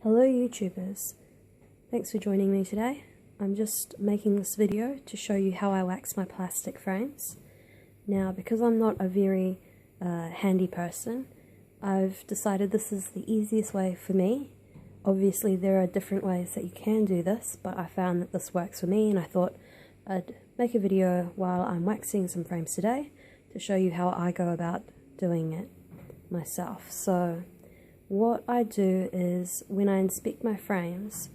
Hello YouTubers, thanks for joining me today. I'm just making this video to show you how I wax my plastic frames. Now, because I'm not a very handy person, I've decided this is the easiest way for me. Obviously there are different ways that you can do this, but I found that this works for me and I thought I'd make a video while I'm waxing some frames today to show you how I go about doing it myself. So what I do is, when I inspect my frames,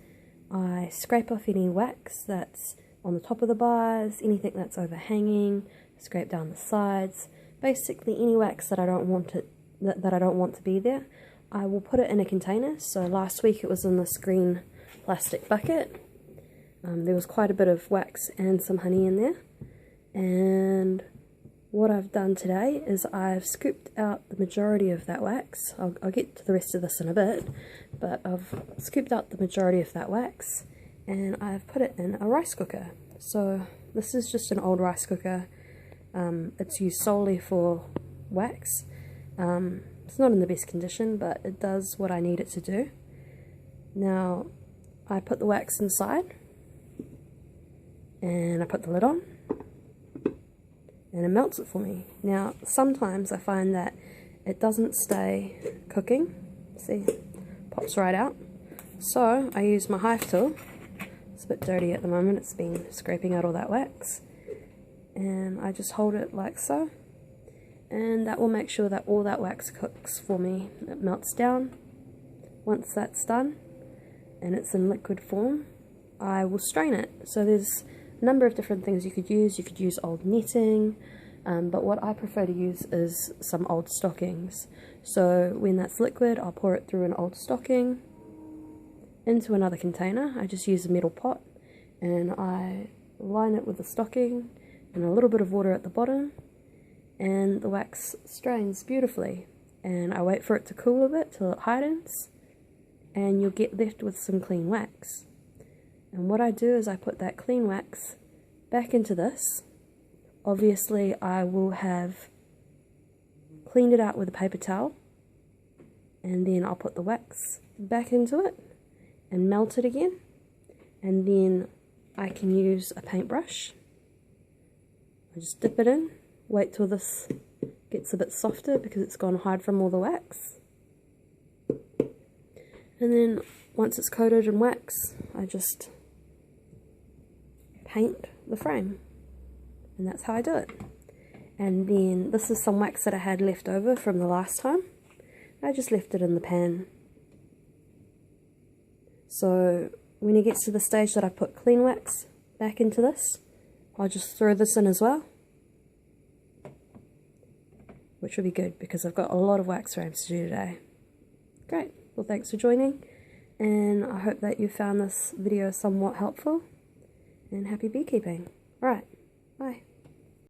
I scrape off any wax that's on the top of the bars, anything that's overhanging, scrape down the sides, basically any wax that I don't want to be there. I will put it in a container. So last week it was in this green plastic bucket. There was quite a bit of wax and some honey in there, and what I've done today is I've scooped out the majority of that wax. I'll get to the rest of this in a bit, but I've scooped out the majority of that wax and I've put it in a rice cooker. So this is just an old rice cooker. It's used solely for wax. It's not in the best condition, but it does what I need it to do. Now I put the wax inside and I put the lid on, and it melts it for me. Now sometimes I find that it doesn't stay cooking. See, pops right out. So I use my hive tool. It's a bit dirty at the moment, it's been scraping out all that wax, and I just hold it like so, and that will make sure that all that wax cooks for me. It melts down. Once that's done and it's in liquid form, I will strain it. So there's a number of different things you could use. You could use old netting, but what I prefer to use is some old stockings. So when that's liquid, I'll pour it through an old stocking into another container. I just use a metal pot and I line it with the stocking and a little bit of water at the bottom, and the wax strains beautifully. And I wait for it to cool a bit till it hardens, and you'll get left with some clean wax. And what I do is I put that clean wax back into this. Obviously I will have cleaned it out with a paper towel, and then I'll put the wax back into it and melt it again, and then I can use a paintbrush. I just dip it in, wait till this gets a bit softer because it's gone hard from all the wax, and then once it's coated in wax, I just paint the frame, and that's how I do it. And then this is some wax that I had left over from the last time. I just left it in the pan. So when it gets to the stage that I put clean wax back into this, I'll just throw this in as well, which will be good because I've got a lot of wax frames to do today. Great, well thanks for joining, and I hope that you found this video somewhat helpful. And happy beekeeping. Alright, bye.